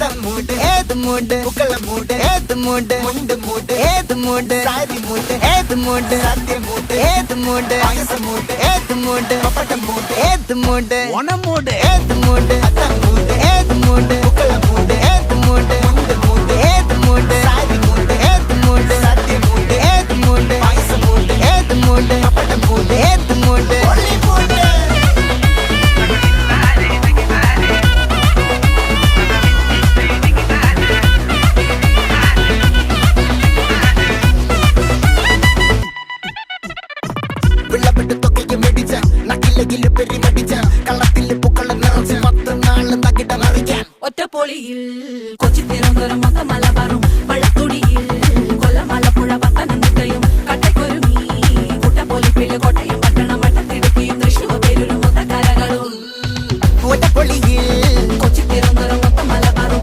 അത്തം മൂട് ഏത് മൂട് പുക്കള മൂട് ഏത് മൂട് മുണ്ട് മൂട് ഏത് മൂട് സാരി മൂട് ഏത് മൂട് സത്യം മൂട് ഏത് മൂട് പായസം മൂട് ഏത് മൂട് പപ്പടം മൂട് ഏത് മൂട് ഓണം മൂട് ഏത് മൂട് അത്തം മൂട് ഏത് മൂട് പുക്കള മൂട് ഏത് മൂട് മുണ്ട് മൂട് ഏത് മൂട് സാരി മൂട് ഏത് മൂട് സത്യം മൂട് ഏത് മൂട് പായസം മൂട് ഏത് മൂട് പപ്പടം മൂട് ഏത് മൂട് ഒളി മൂട് ഒറ്റപ്പൊളിയിൽ കൊച്ചി തിരുവനന്തപുരം മൊത്തം മലബാറും വള്ളത്തുടിയിൽ കൊല്ലം ആലപ്പുഴ പത്തനംതിട്ടയും